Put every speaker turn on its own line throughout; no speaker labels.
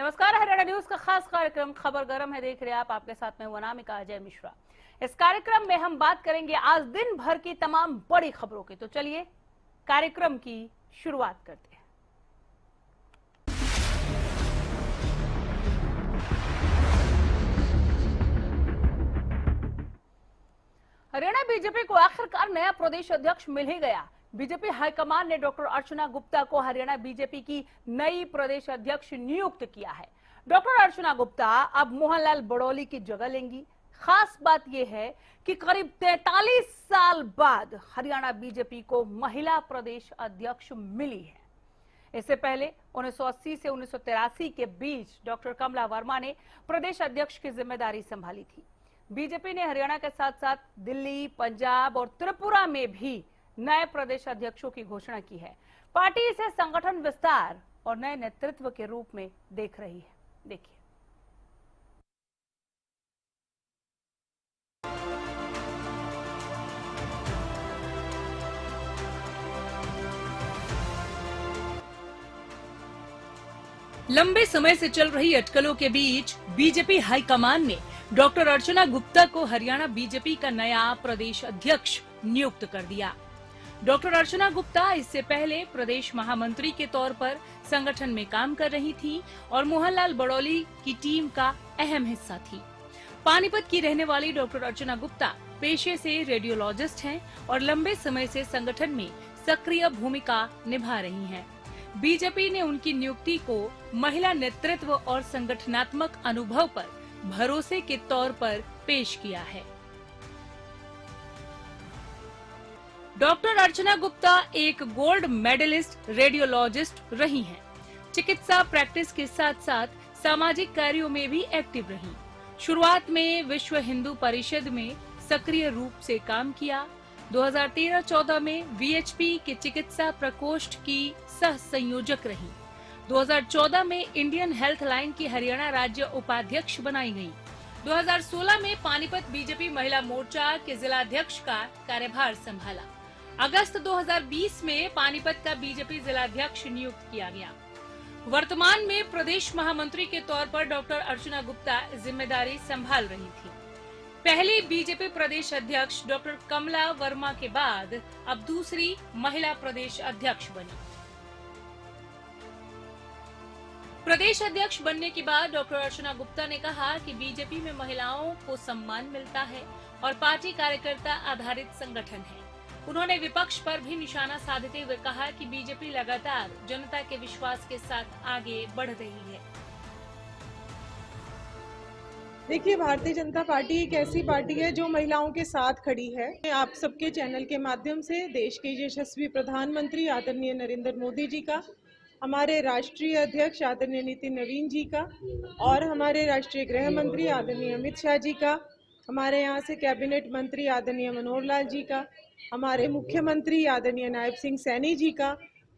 नमस्कार, हरियाणा न्यूज का खास कार्यक्रम खबर गरम है देख रहे हैं आप। आपके साथ में अनामिका अजय मिश्रा। इस कार्यक्रम में हम बात करेंगे आज दिन भर की तमाम बड़ी खबरों की। तो चलिए कार्यक्रम की शुरुआत करते हैं। हरियाणा बीजेपी को आखिरकार नया प्रदेश अध्यक्ष मिल ही गया। बीजेपी हाईकमान ने डॉक्टर अर्चना गुप्ता को हरियाणा बीजेपी की नई प्रदेश अध्यक्ष नियुक्त किया है। डॉक्टर अर्चना गुप्ता अब मोहनलाल बड़ौली की जगह लेंगी। खास बात यह है कि करीब 43 साल बाद हरियाणा बीजेपी को महिला प्रदेश अध्यक्ष मिली है। इससे पहले 1980 से 1983 के बीच डॉक्टर कमला वर्मा ने प्रदेश अध्यक्ष की जिम्मेदारी संभाली थी। बीजेपी ने हरियाणा के साथ साथ दिल्ली, पंजाब और त्रिपुरा में भी नए प्रदेश अध्यक्षों की घोषणा की है। पार्टी इसे संगठन विस्तार और नए नेतृत्व के रूप में देख रही है। देखिए। लंबे समय से चल रही अटकलों के बीच बीजेपी हाईकमान ने डॉक्टर अर्चना गुप्ता को हरियाणा बीजेपी का नया प्रदेश अध्यक्ष नियुक्त कर दिया। डॉक्टर अर्चना गुप्ता इससे पहले प्रदेश महामंत्री के तौर पर संगठन में काम कर रही थी और मोहनलाल बड़ौली की टीम का अहम हिस्सा थी। पानीपत की रहने वाली डॉक्टर अर्चना गुप्ता पेशे से रेडियोलॉजिस्ट हैं और लंबे समय से संगठन में सक्रिय भूमिका निभा रही हैं। बीजेपी ने उनकी नियुक्ति को महिला नेतृत्व और संगठनात्मक अनुभव पर भरोसे के तौर पर पेश किया है। डॉक्टर अर्चना गुप्ता एक गोल्ड मेडलिस्ट रेडियोलॉजिस्ट रही हैं। चिकित्सा प्रैक्टिस के साथ साथ सामाजिक कार्यों में भी एक्टिव रही। शुरुआत में विश्व हिंदू परिषद में सक्रिय रूप से काम किया। 2013-14 में वीएचपी के चिकित्सा प्रकोष्ठ की सह संयोजक रही। 2014 में इंडियन हेल्थ लाइन की हरियाणा राज्य उपाध्यक्ष बनाई गई। 2016 में पानीपत बीजेपी महिला मोर्चा के जिलाध्यक्ष का कार्यभार संभाला। अगस्त 2020 में पानीपत का बीजेपी जिलाध्यक्ष नियुक्त किया गया। वर्तमान में प्रदेश महामंत्री के तौर पर डॉक्टर अर्चना गुप्ता जिम्मेदारी संभाल रही थी। पहली बीजेपी प्रदेश अध्यक्ष डॉक्टर कमला वर्मा के बाद अब दूसरी महिला प्रदेश अध्यक्ष बनी। प्रदेश अध्यक्ष बनने के बाद डॉक्टर अर्चना गुप्ता ने कहा कि बीजेपी में महिलाओं को सम्मान मिलता है और पार्टी कार्यकर्ता आधारित संगठन है। उन्होंने विपक्ष पर भी निशाना साधते हुए कहा कि बीजेपी लगातार जनता के विश्वास के साथ आगे बढ़ रही है।
देखिए, भारतीय जनता पार्टी एक ऐसी पार्टी है जो महिलाओं के साथ खड़ी है। आप सबके चैनल के माध्यम से देश के यशस्वी प्रधानमंत्री आदरणीय नरेंद्र मोदी जी का, हमारे राष्ट्रीय अध्यक्ष आदरणीय नितिन नवीन जी का और हमारे राष्ट्रीय गृह मंत्री आदरणीय अमित शाह जी का, हमारे यहाँ से कैबिनेट मंत्री आदरणीय मनोहर लाल जी का, हमारे मुख्यमंत्री आदरणीय नायब सिंह सैनी जी का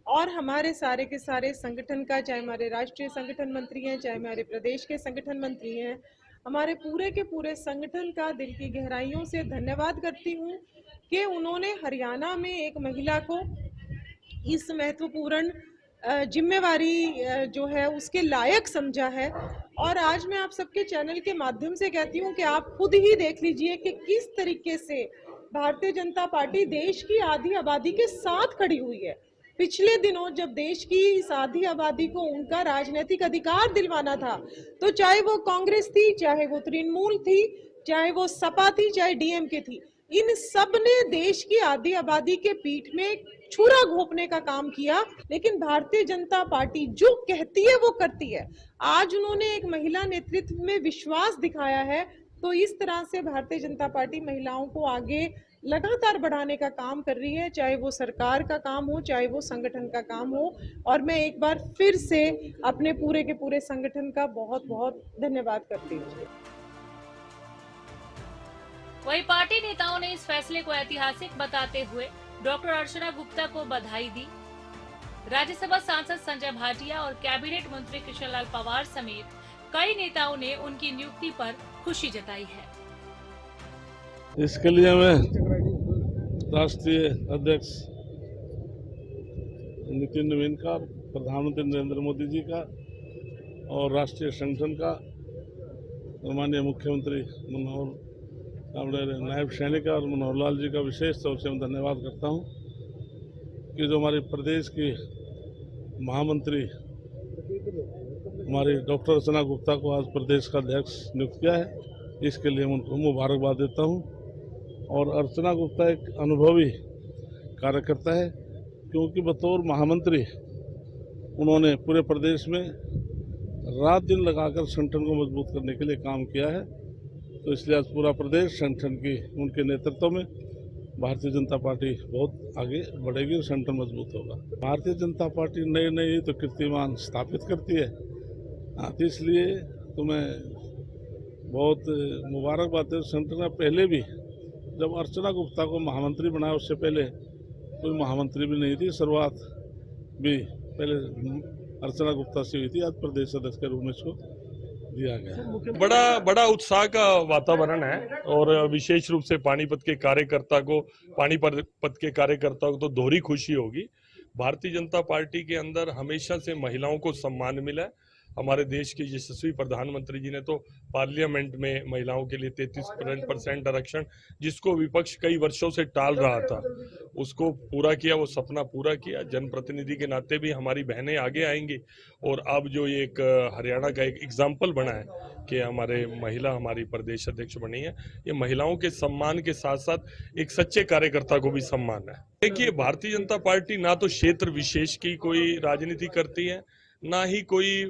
और हमारे सारे के सारे संगठन का, चाहे हमारे राष्ट्रीय संगठन मंत्री हैं, चाहे हमारे प्रदेश के संगठन मंत्री हैं, हमारे पूरे के पूरे संगठन का दिल की गहराइयों से धन्यवाद करती हूँ कि उन्होंने हरियाणा में एक महिला को इस महत्वपूर्ण जिम्मेवारी जो है उसके लायक समझा है। और आज मैं आप सबके चैनल के माध्यम से कहती हूँ कि आप खुद ही देख लीजिए कि किस तरीके से भारतीय जनता पार्टी देश की आधी आबादी के साथ खड़ी हुई है। पिछले दिनों जब देश की इस आधी आबादी को उनका राजनीतिक अधिकार दिलवाना था, तो चाहे वो कांग्रेस थी, चाहे वो तृणमूल थी, चाहे वो सपा थी, चाहे डीएमके थी, इन सब ने देश की आधी आबादी के पीठ में छुरा घोंपने का काम किया। लेकिन भारतीय जनता पार्टी जो कहती है वो करती है। आज उन्होंने एक महिला नेतृत्व में विश्वास दिखाया है, तो इस तरह से भारतीय जनता पार्टी महिलाओं को आगे लगातार बढ़ाने का काम कर रही है, चाहे वो सरकार का काम हो, चाहे वो संगठन का काम हो। और मैं एक बार फिर से अपने पूरे के पूरे संगठन का बहुत बहुत धन्यवाद करती हूँ।
वहीं पार्टी नेताओं ने इस फैसले को ऐतिहासिक बताते हुए डॉक्टर अर्चना गुप्ता को बधाई दी। राज्यसभा सांसद संजय भाटिया और कैबिनेट मंत्री कृष्णलाल पंवार समेत कई नेताओं ने उनकी नियुक्ति पर खुशी जताई है।
इसके लिए मैं राष्ट्रीय अध्यक्ष नितिन नवीन का, प्रधानमंत्री नरेंद्र मोदी जी का और राष्ट्रीय संगठन का माननीय मुख्यमंत्री मनोहर नायब सैनिक और मनोहर लाल जी का विशेष तौर से मैं धन्यवाद करता हूं कि जो हमारे प्रदेश की महामंत्री हमारी डॉक्टर अर्चना गुप्ता को आज प्रदेश का अध्यक्ष नियुक्त किया है। इसके लिए मैं उनको मुबारकबाद देता हूं। और अर्चना गुप्ता एक अनुभवी कार्यकर्ता है, क्योंकि बतौर महामंत्री उन्होंने पूरे प्रदेश में रात दिन लगाकर संगठन को मजबूत करने के लिए काम किया है। तो इसलिए आज पूरा प्रदेश संगठन की उनके नेतृत्व में भारतीय जनता पार्टी बहुत आगे बढ़ेगी और संगठन मजबूत होगा। भारतीय जनता पार्टी नए नए तो कीर्तिमान स्थापित करती है। तो इसलिए तो मैं बहुत मुबारकबाद है संगठन का। पहले भी जब अर्चना गुप्ता को महामंत्री बनाया, उससे पहले कोई महामंत्री भी नहीं थी। शुरुआत भी पहले अर्चना गुप्ता से हुई थी। आज प्रदेश अध्यक्ष के रूप में इसको दिया गया।
बड़ा उत्साह का वातावरण है और विशेष रूप से पानीपत के कार्यकर्ताओं को तो दोहरी खुशी होगी। भारतीय जनता पार्टी के अंदर हमेशा से महिलाओं को सम्मान मिला है। हमारे देश के यशस्वी प्रधानमंत्री जी ने तो पार्लियामेंट में महिलाओं के लिए 33% आरक्षण, जिसको विपक्ष कई वर्षों से टाल रहा था, उसको पूरा किया, वो सपना पूरा किया। जनप्रतिनिधि के नाते भी हमारी बहनें आगे आएंगी और अब जो ये एक हरियाणा का एक एग्जाम्पल बना है कि हमारी प्रदेश अध्यक्ष बनी है, ये महिलाओं के सम्मान के साथ साथ एक सच्चे कार्यकर्ता को भी सम्मान है। देखिए, भारतीय जनता पार्टी ना तो क्षेत्र विशेष की कोई राजनीति करती है, ना ही कोई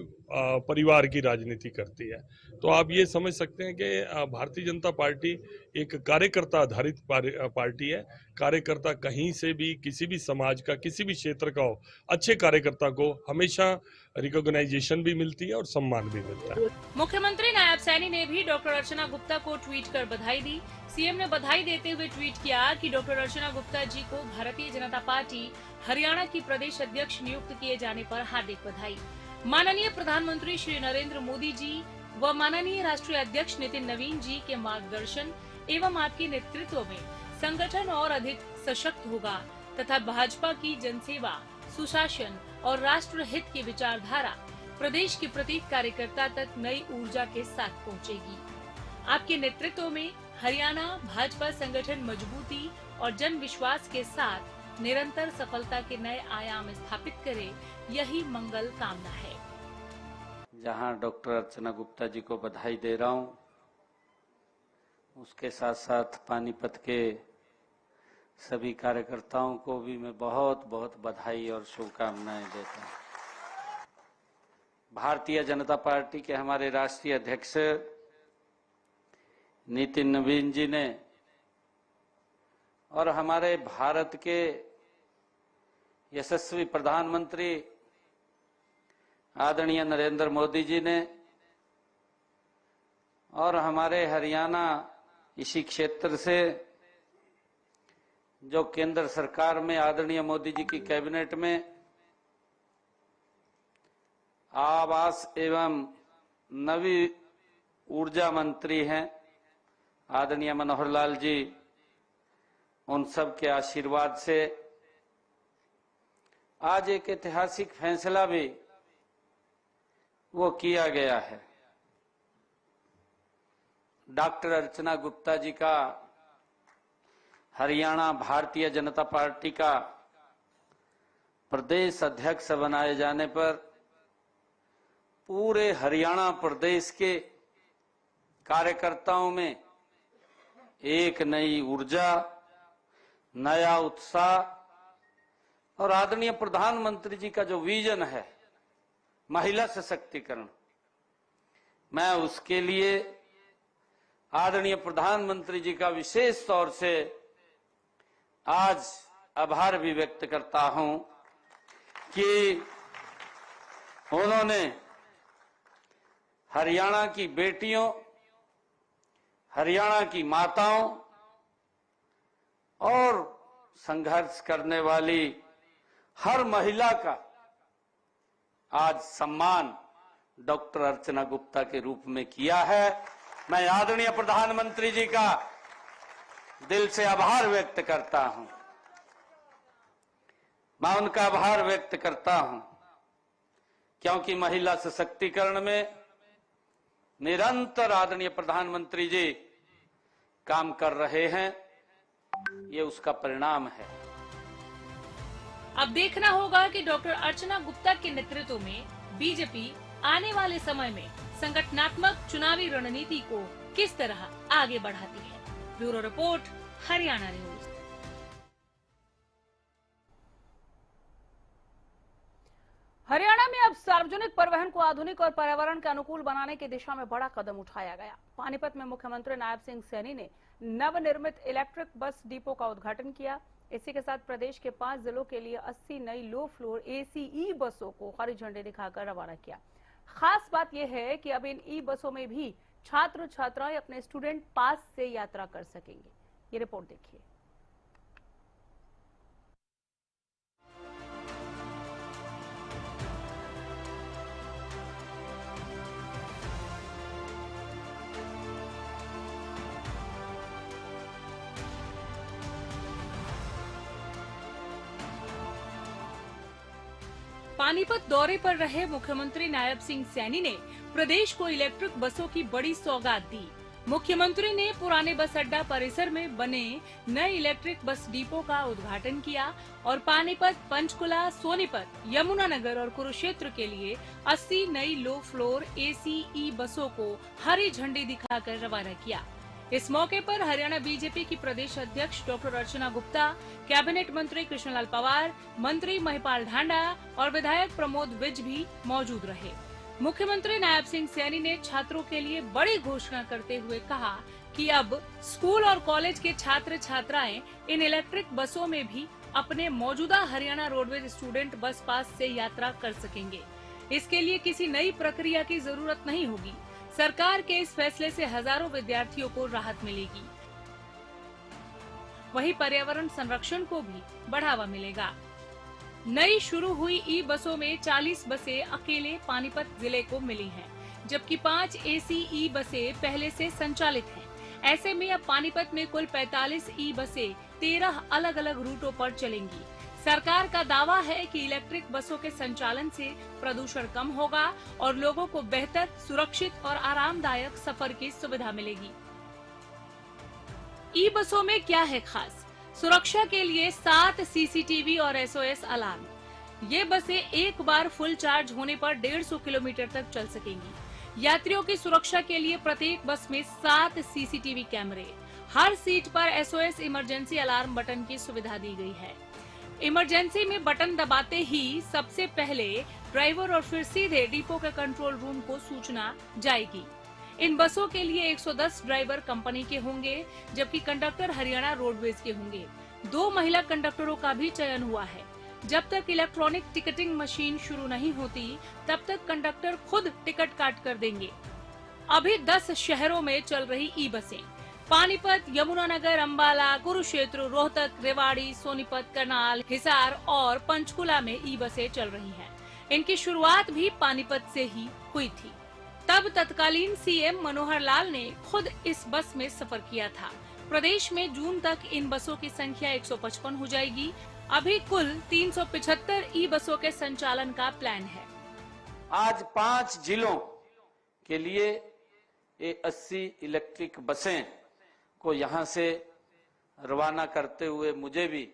परिवार की राजनीति करती है। तो आप ये समझ सकते हैं कि भारतीय जनता पार्टी एक कार्यकर्ता आधारित पार्टी है। कार्यकर्ता कहीं से भी, किसी भी समाज का, किसी भी क्षेत्र का हो, अच्छे कार्यकर्ता को हमेशा रिकॉग्नाइजेशन भी मिलती है और सम्मान भी मिलता है।
मुख्यमंत्री नायब सैनी ने भी डॉक्टर अर्चना गुप्ता को ट्वीट कर बधाई दी। सीएम ने बधाई देते हुए ट्वीट किया कि डॉक्टर अर्चना गुप्ता जी को भारतीय जनता पार्टी हरियाणा की प्रदेश अध्यक्ष नियुक्त किए जाने पर हार्दिक बधाई। माननीय प्रधानमंत्री श्री नरेंद्र मोदी जी व माननीय राष्ट्रीय अध्यक्ष नितिन नवीन जी के मार्गदर्शन एवं आपके नेतृत्व में संगठन और अधिक सशक्त होगा तथा भाजपा की जनसेवा, सुशासन और राष्ट्र हित की विचारधारा प्रदेश के प्रत्येक कार्यकर्ता तक नई ऊर्जा के साथ पहुंचेगी। आपके नेतृत्व में हरियाणा भाजपा संगठन मजबूती और जन विश्वास के साथ निरंतर सफलता के नए आयाम स्थापित करे, यही मंगल कामना है।
जहां डॉक्टर अर्चना गुप्ता जी को बधाई दे रहा हूं, उसके साथ साथ पानीपत के सभी कार्यकर्ताओं को भी मैं बहुत बहुत बधाई और शुभकामनाएं देता हूं। भारतीय जनता पार्टी के हमारे राष्ट्रीय अध्यक्ष नितिन नवीन जी ने और हमारे भारत के यशस्वी प्रधानमंत्री आदरणीय नरेंद्र मोदी जी ने और हमारे हरियाणा इसी क्षेत्र से जो केंद्र सरकार में आदरणीय मोदी जी की कैबिनेट में आवास एवं नवी ऊर्जा मंत्री हैं आदरणीय मनोहर लाल जी, उन सब के आशीर्वाद से आज एक ऐतिहासिक फैसला भी वो किया गया है। डॉक्टर अर्चना गुप्ता जी का हरियाणा भारतीय जनता पार्टी का प्रदेश अध्यक्ष बनाए जाने पर पूरे हरियाणा प्रदेश के कार्यकर्ताओं में एक नई ऊर्जा, नया उत्साह और आदरणीय प्रधानमंत्री जी का जो विजन है महिला सशक्तिकरण, मैं उसके लिए आदरणीय प्रधानमंत्री जी का विशेष तौर से आज आभार भी व्यक्त करता हूं कि उन्होंने हरियाणा की बेटियों, हरियाणा की माताओं और संघर्ष करने वाली हर महिला का आज सम्मान डॉक्टर अर्चना गुप्ता के रूप में किया है। मैं आदरणीय प्रधानमंत्री जी का दिल से आभार व्यक्त करता हूं। मैं उनका आभार व्यक्त करता हूं क्योंकि महिला सशक्तिकरण में निरंतर आदरणीय प्रधानमंत्री जी काम कर रहे हैं, ये उसका परिणाम है।
अब देखना होगा कि डॉक्टर अर्चना गुप्ता के नेतृत्व में बीजेपी आने वाले समय में संगठनात्मक चुनावी रणनीति को किस तरह आगे बढ़ाती है। Bureau report, Haryana news.
Haryana में अब सार्वजनिक परिवहन को आधुनिक और पर्यावरण के अनुकूल बनाने की दिशा में बड़ा कदम उठाया गया। पानीपत में मुख्यमंत्री नायब सिंह सैनी ने नवनिर्मित इलेक्ट्रिक बस डिपो का उद्घाटन किया। इसी के साथ प्रदेश के 5 जिलों के लिए 80 नई लो फ्लोर एसी बसों को हरी झंडी दिखाकर रवाना किया। खास बात यह है कि अब इन बसों में भी छात्र छात्राएं अपने स्टूडेंट पास से यात्रा कर सकेंगे। ये रिपोर्ट देखिए।
पानीपत दौरे पर रहे मुख्यमंत्री नायब सिंह सैनी ने प्रदेश को इलेक्ट्रिक बसों की बड़ी सौगात दी। मुख्यमंत्री ने पुराने बस अड्डा परिसर में बने नए इलेक्ट्रिक बस डिपो का उद्घाटन किया और पानीपत, पंचकुला, सोनीपत, यमुनानगर और कुरुक्षेत्र के लिए 80 नई लो फ्लोर एसी बसों को हरी झंडी दिखाकर रवाना किया। इस मौके पर हरियाणा बीजेपी की प्रदेश अध्यक्ष डॉक्टर अर्चना गुप्ता, कैबिनेट मंत्री कृष्णलाल पंवार, मंत्री महिपाल ढांडा और विधायक प्रमोद विज भी मौजूद रहे। मुख्यमंत्री नायब सिंह सैनी ने छात्रों के लिए बड़ी घोषणा करते हुए कहा कि अब स्कूल और कॉलेज के छात्र छात्राएं इन इलेक्ट्रिक बसों में भी अपने मौजूदा हरियाणा रोडवेज स्टूडेंट बस पास से यात्रा कर सकेंगे। इसके लिए किसी नई प्रक्रिया की जरूरत नहीं होगी। सरकार के इस फैसले से हजारों विद्यार्थियों को राहत मिलेगी। वहीं पर्यावरण संरक्षण को भी बढ़ावा मिलेगा। नई शुरू हुई बसों में 40 बसें अकेले पानीपत जिले को मिली हैं, जबकि 5 एसी बसें पहले से संचालित हैं। ऐसे में अब पानीपत में कुल 45 बसें 13 अलग अलग रूटों पर चलेंगी। सरकार का दावा है कि इलेक्ट्रिक बसों के संचालन से प्रदूषण कम होगा और लोगों को बेहतर, सुरक्षित और आरामदायक सफर की सुविधा मिलेगी। बसों में क्या है खास? सुरक्षा के लिए 7 सीसीटीवी और एसओएस अलार्म। ये बसें एक बार फुल चार्ज होने पर 150 किलोमीटर तक चल सकेंगी। यात्रियों की सुरक्षा के लिए प्रत्येक बस में 7 सीसीटीवी कैमरे, हर सीट पर एसओएस इमरजेंसी अलार्म बटन की सुविधा दी गई है। इमरजेंसी में बटन दबाते ही सबसे पहले ड्राइवर और फिर सीधे डिपो के कंट्रोल रूम को सूचना जाएगी। इन बसों के लिए 110 ड्राइवर कंपनी के होंगे, जबकि कंडक्टर हरियाणा रोडवेज के होंगे। 2 महिला कंडक्टरों का भी चयन हुआ है। जब तक इलेक्ट्रॉनिक टिकटिंग मशीन शुरू नहीं होती, तब तक कंडक्टर खुद टिकट काट कर देंगे। अभी 10 शहरों में चल रही बसें पानीपत, यमुनानगर, अंबाला, कुरुक्षेत्र, रोहतक, रेवाड़ी, सोनीपत, करनाल, हिसार और पंचकुला में बसें चल रही हैं। इनकी शुरुआत भी पानीपत से ही हुई थी। तब तत्कालीन सीएम मनोहर लाल ने खुद इस बस में सफर किया था। प्रदेश में जून तक इन बसों की संख्या 155 हो जाएगी। अभी कुल 375 बसों के संचालन का प्लान है।
आज 5 जिलों के लिए ये 80 इलेक्ट्रिक बसें को यहां से रवाना करते हुए मुझे भी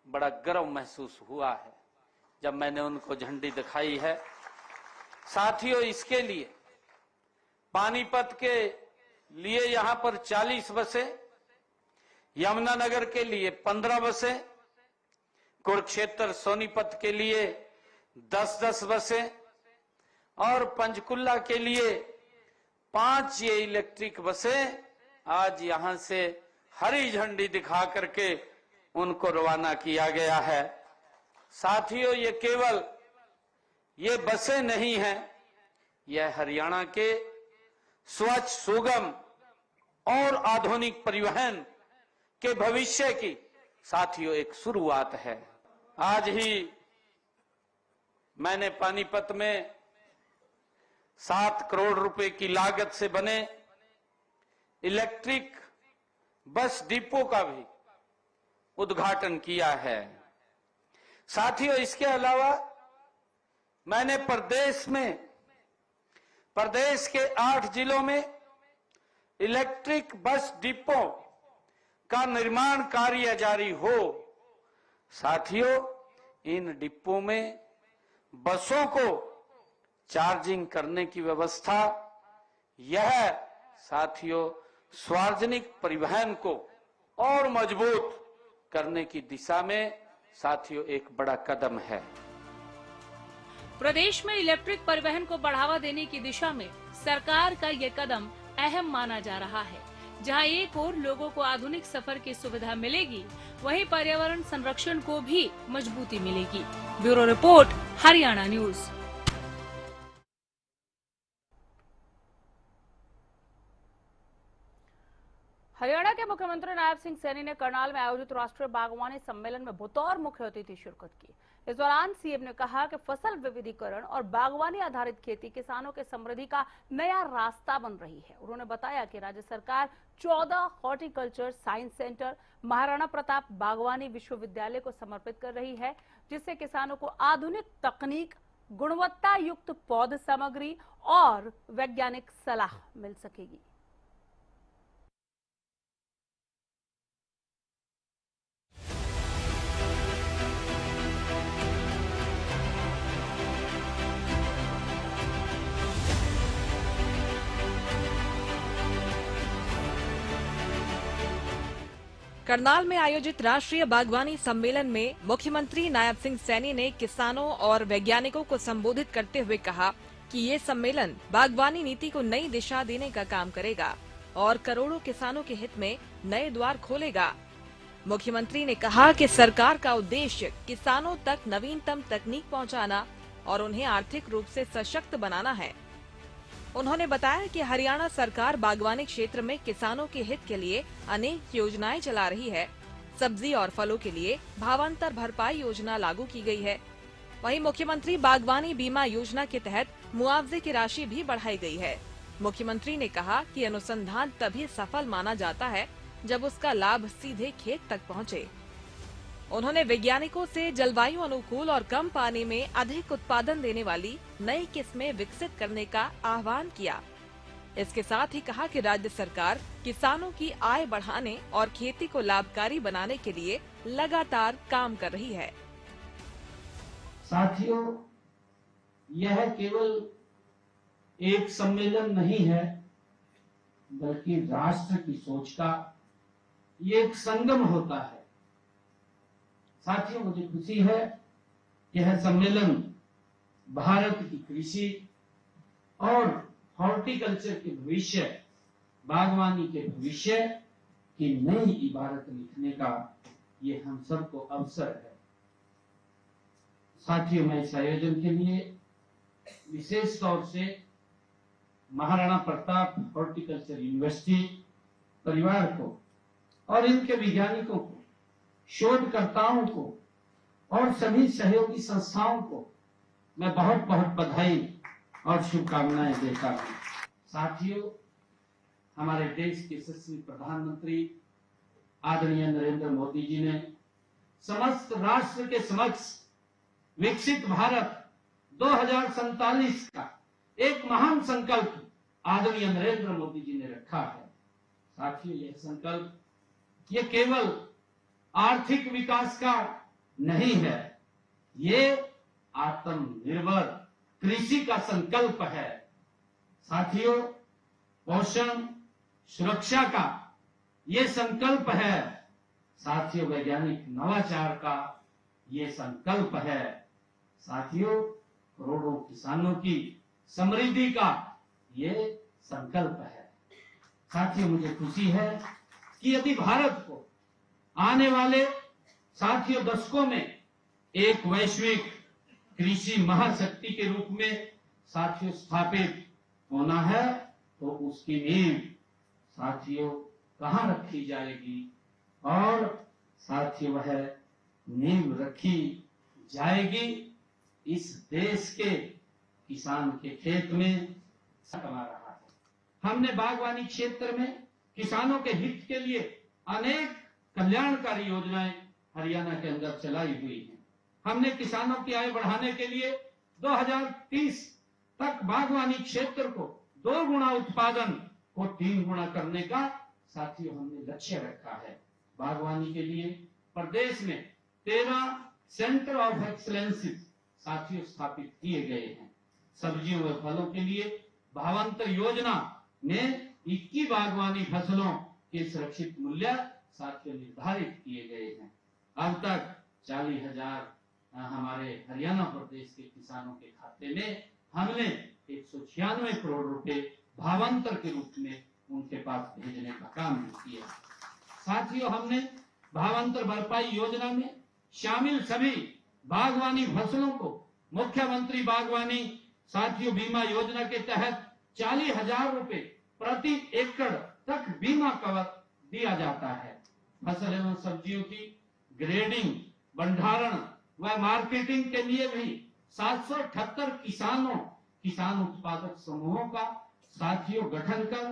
बड़ा गर्व महसूस हुआ है जब मैंने उनको झंडी दिखाई है। साथियों, इसके लिए पानीपत के लिए यहां पर 40 बसें, यमुनानगर के लिए 15 बसें, कुरुक्षेत्र सोनीपत के लिए 10-10 बसें और पंचकुला के लिए 5 ये इलेक्ट्रिक बसें आज यहां से हरी झंडी दिखा करके उनको रवाना किया गया है। साथियों, ये केवल ये बसें नहीं हैं, यह हरियाणा के स्वच्छ, सुगम और आधुनिक परिवहन के भविष्य की साथियों एक शुरुआत है। आज ही मैंने पानीपत में 7 करोड़ रुपए की लागत से बने इलेक्ट्रिक बस डिपो का भी उद्घाटन किया है। साथियों, इसके अलावा मैंने प्रदेश के 8 जिलों में इलेक्ट्रिक बस डिपो का निर्माण कार्य जारी हो। साथियों, इन डिपो में बसों को चार्जिंग करने की व्यवस्था, यह साथियों सार्वजनिक परिवहन को और मजबूत करने की दिशा में साथियों एक बड़ा कदम है।
प्रदेश में इलेक्ट्रिक परिवहन को बढ़ावा देने की दिशा में सरकार का ये कदम अहम माना जा रहा है। जहां एक ओर लोगों को आधुनिक सफर की सुविधा मिलेगी, वहीं पर्यावरण संरक्षण को भी मजबूती मिलेगी। Bureau report, Haryana news.
Haryana के मुख्यमंत्री नायब सिंह सैनी ने करनाल में आयोजित राष्ट्रीय बागवानी सम्मेलन में बतौर मुख्य अतिथि शिरकत की। इस दौरान सीएम ने कहा कि फसल विविधीकरण और बागवानी आधारित खेती किसानों के समृद्धि का नया रास्ता बन रही है। उन्होंने बताया कि राज्य सरकार 14 horticulture science centre, Maharana Pratap बागवानी विश्वविद्यालय को समर्पित कर रही है, जिससे किसानों को आधुनिक तकनीक, गुणवत्ता युक्त पौध सामग्री और वैज्ञानिक सलाह मिल सकेगी।
करनाल में आयोजित राष्ट्रीय बागवानी सम्मेलन में मुख्यमंत्री नायब सिंह सैनी ने किसानों और वैज्ञानिकों को संबोधित करते हुए कहा कि ये सम्मेलन बागवानी नीति को नई दिशा देने का काम करेगा और करोड़ों किसानों के हित में नए द्वार खोलेगा। मुख्यमंत्री ने कहा कि सरकार का उद्देश्य किसानों तक नवीनतम तकनीक पहुंचाना और उन्हें आर्थिक रूप से सशक्त बनाना है। उन्होंने बताया कि हरियाणा सरकार बागवानी क्षेत्र में किसानों के हित के लिए अनेक योजनाएं चला रही है। सब्जी और फलों के लिए भावांतर भरपाई योजना लागू की गई है। वहीं मुख्यमंत्री बागवानी बीमा योजना के तहत मुआवजे की राशि भी बढ़ाई गई है। मुख्यमंत्री ने कहा कि अनुसंधान तभी सफल माना जाता है जब उसका लाभ सीधे खेत तक पहुंचे। उन्होंने वैज्ञानिकों से जलवायु अनुकूल और कम पानी में अधिक उत्पादन देने वाली नई किस्में विकसित करने का आह्वान किया। इसके साथ ही कहा कि राज्य सरकार किसानों की आय बढ़ाने और खेती को लाभकारी बनाने के लिए लगातार काम कर रही है।
साथियों, यह केवल एक सम्मेलन नहीं है, बल्कि राष्ट्र की सोच का ये एक संगम होता है। साथियों, मुझे खुशी है कि यह सम्मेलन भारत की कृषि और हॉर्टिकल्चर के भविष्य, बागवानी के भविष्य की नई इबारत लिखने का ये हम सबको अवसर है। साथियों, मैं इस आयोजन के लिए विशेष तौर से महाराणा प्रताप हॉर्टिकल्चर यूनिवर्सिटी परिवार को और इनके वैज्ञानिकों को, शोधकर्ताओं को और सभी सहयोगी संस्थाओं को मैं बहुत बहुत बधाई और शुभकामनाएं देता हूं। साथियों, हमारे देश के यशस्वी प्रधानमंत्री आदरणीय नरेंद्र मोदी जी ने समस्त राष्ट्र के समक्ष विकसित भारत 2047 का एक महान संकल्प आदरणीय नरेंद्र मोदी जी ने रखा है। साथियों, यह संकल्प ये केवल आर्थिक विकास का नहीं है, ये आत्मनिर्भर कृषि का संकल्प है। साथियों, पोषण सुरक्षा का ये संकल्प है। साथियों, वैज्ञानिक नवाचार का ये संकल्प है। साथियों, करोड़ों किसानों की समृद्धि का ये संकल्प है। साथियों, मुझे खुशी है कि यदि भारत को आने वाले साथियों दशकों में एक वैश्विक कृषि महाशक्ति के रूप में साथियों स्थापित होना है, तो उसकी नींव साथियों कहाँ रखी जाएगी? और साथियों, वह नींव रखी जाएगी इस देश के किसान के खेत में कमा रहा है। हमने बागवानी क्षेत्र में किसानों के हित के लिए अनेक कल्याणकारी योजनाएं हरियाणा के अंदर चलाई हुई हैं। हमने किसानों की आय बढ़ाने के लिए 2030 तक बागवानी क्षेत्र को 2 गुना उत्पादन को 3 गुना करने का साथियों हमने लक्ष्य रखा है। बागवानी के लिए प्रदेश में 13 सेंटर ऑफ एक्सीलेंस साथियों स्थापित किए गए हैं। सब्जियों व फलों के लिए भावांतर योजना में 21 बागवानी फसलों के सुरक्षित मूल्य साथियों निर्धारित किए गए हैं। अब तक 40,000 हमारे हरियाणा प्रदेश के किसानों के खाते में हमने 196 करोड़ रुपए भावांतर के रूप में उनके पास भेजने का काम किया। साथियों हमने भावांतर भरपाई योजना में शामिल सभी बागवानी फसलों को मुख्यमंत्री बागवानी साथियों बीमा योजना के तहत 40,000 रुपए प्रति एकड़ तक बीमा कवर दिया जाता है। फसल एवं सब्जियों की ग्रेडिंग, भंडारण व मार्केटिंग के लिए भी 778 किसान उत्पादक समूहों का साथियों गठन कर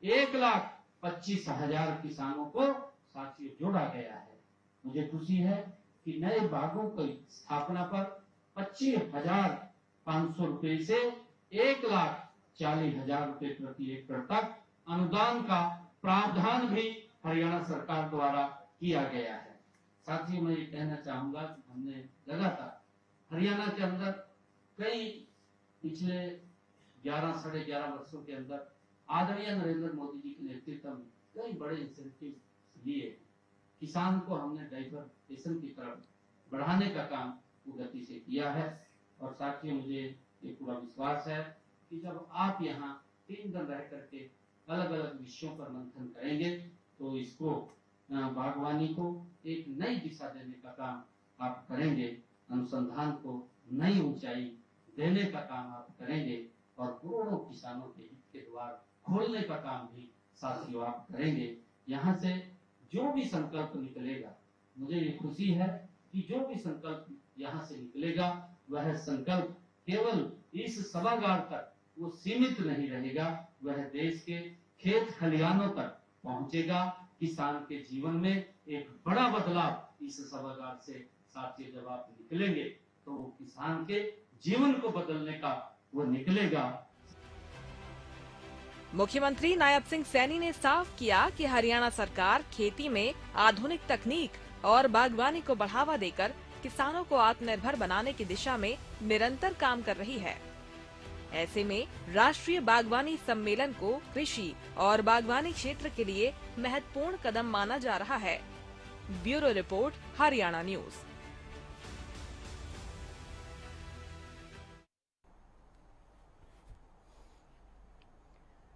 1,25,000 किसानों को साथियों जोड़ा गया है। मुझे खुशी है कि नए बागों की स्थापना पर 25,500 रुपए से 1,40,000 रुपए प्रति एकड़ तक अनुदान का प्रावधान भी हरियाणा सरकार द्वारा किया गया है। साथियों मैं ये कहना चाहूंगा कि हमने लगातार हरियाणा के अंदर कई पिछले 11 साढ़े 11 वर्षों के अंदर आदरणीय नरेंद्र मोदी जी के नेतृत्व में कई बड़े इंसेंटिव लिए। किसान को हमने डाइवर्सिफिकेशन की तरफ बढ़ाने का काम वो गति से किया है। और साथियों मुझे ये पूरा विश्वास है कि जब आप यहाँ 3 दिन रह करके अलग अलग विषयों पर मंथन करेंगे तो इसको बागवानी को एक नई दिशा देने का काम आप करेंगे, अनुसंधान को नई ऊंचाई देने का काम आप करेंगे और करोड़ों किसानों के हित के द्वार खोलने का काम भी साथियों आप करेंगे। यहाँ से जो भी संकल्प निकलेगा, मुझे ये खुशी है कि जो भी संकल्प यहाँ से निकलेगा वह संकल्प केवल इस सभागार तक वो सीमित नहीं रहेगा, वह देश के खेत खलिहानों तक पहुंचेगा। किसान के जीवन में एक बड़ा बदलाव इस सभागार से साथियों जब आप निकलेंगे तो वो किसान के जीवन को बदलने का वो निकलेगा।
मुख्यमंत्री नायब सिंह सैनी ने साफ किया कि हरियाणा सरकार खेती में आधुनिक तकनीक और बागवानी को बढ़ावा देकर किसानों को आत्मनिर्भर बनाने की दिशा में निरंतर काम कर रही है। ऐसे में राष्ट्रीय बागवानी सम्मेलन को कृषि और बागवानी क्षेत्र के लिए महत्वपूर्ण कदम माना जा रहा है। Bureau report, Haryana news.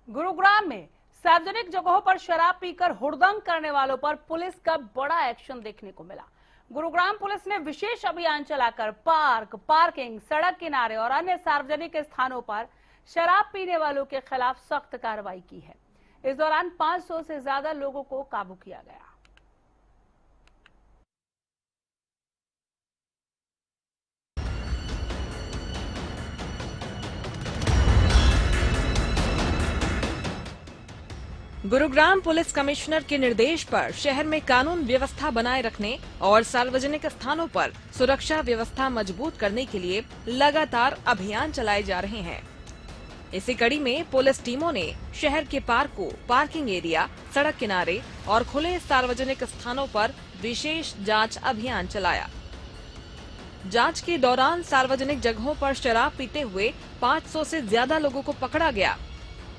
Gurugram में सार्वजनिक जगहों पर शराब पीकर हुड़दंग करने वालों पर पुलिस का बड़ा एक्शन देखने को मिला। गुरुग्राम पुलिस ने विशेष अभियान चलाकर पार्क, पार्किंग, सड़क किनारे और अन्य सार्वजनिक स्थानों पर शराब पीने वालों के खिलाफ सख्त कार्रवाई की है। इस दौरान 500 से ज्यादा लोगों को काबू किया गया।
गुरुग्राम पुलिस कमिश्नर के निर्देश पर शहर में कानून व्यवस्था बनाए रखने और सार्वजनिक स्थानों पर सुरक्षा व्यवस्था मजबूत करने के लिए लगातार अभियान चलाए जा रहे हैं। इसी कड़ी में पुलिस टीमों ने शहर के पार्कों, पार्किंग एरिया, सड़क किनारे और खुले सार्वजनिक स्थानों पर विशेष जांच अभियान चलाया। जांच के दौरान सार्वजनिक जगहों पर शराब पीते हुए 500 से ज्यादा लोगों को पकड़ा गया।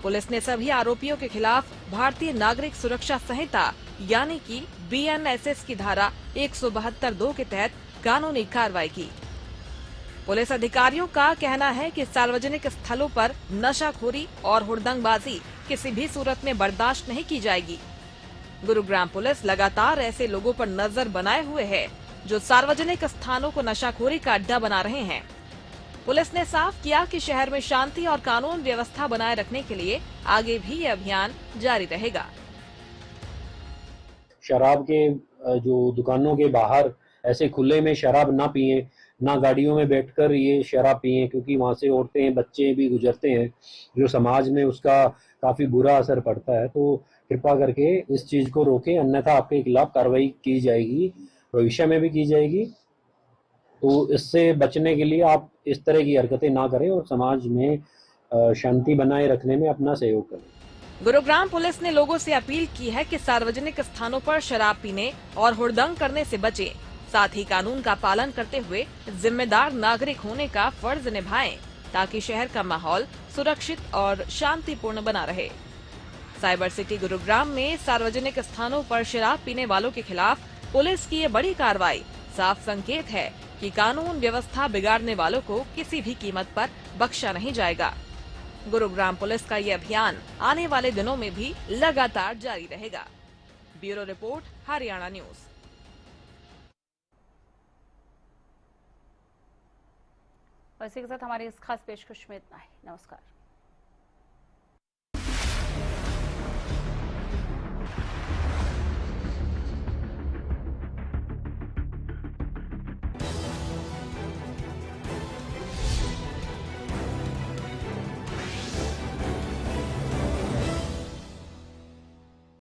पुलिस ने सभी आरोपियों के खिलाफ भारतीय नागरिक सुरक्षा संहिता यानी कि BNSS की धारा 172(2) के तहत कानूनी कार्रवाई की। पुलिस अधिकारियों का कहना है कि सार्वजनिक स्थलों पर नशाखोरी और हुड़दंगबाजी किसी भी सूरत में बर्दाश्त नहीं की जाएगी। गुरुग्राम पुलिस लगातार ऐसे लोगों पर नजर बनाए हुए है जो सार्वजनिक स्थानों को नशाखोरी का अड्डा बना रहे हैं। पुलिस ने साफ किया कि शहर में शांति और कानून व्यवस्था बनाए रखने के लिए आगे भी ये अभियान जारी रहेगा।
शराब के जो दुकानों के बाहर ऐसे खुले में शराब ना पिए, ना गाड़ियों में बैठकर ये शराब पिए, क्योंकि वहाँ से औरतें, बच्चे भी गुजरते हैं जो समाज में उसका काफ़ी बुरा असर पड़ता है। तो कृपा करके इस चीज़ को रोकें, अन्यथा आपके खिलाफ कार्रवाई की जाएगी, भविष्य में भी की जाएगी। तो इससे बचने के लिए आप इस तरह की हरकतें ना करें और समाज में शांति बनाए रखने में अपना सहयोग करें।
गुरुग्राम पुलिस ने लोगों से अपील की है कि सार्वजनिक स्थानों पर शराब पीने और हुड़दंग करने से बचें, साथ ही कानून का पालन करते हुए जिम्मेदार नागरिक होने का फर्ज निभाएं, ताकि शहर का माहौल सुरक्षित और शांतिपूर्ण बना रहे। साइबर सिटी गुरुग्राम में सार्वजनिक स्थानों पर शराब पीने वालों के खिलाफ पुलिस की ये बड़ी कार्रवाई साफ संकेत है कि कानून व्यवस्था बिगाड़ने वालों को किसी भी कीमत पर बख्शा नहीं जाएगा। गुरुग्राम पुलिस का ये अभियान आने वाले दिनों में भी लगातार जारी रहेगा। Bureau report, Haryana news.
इसी के साथ हमारी इस खास पेशकश में इतना ही। नमस्कार।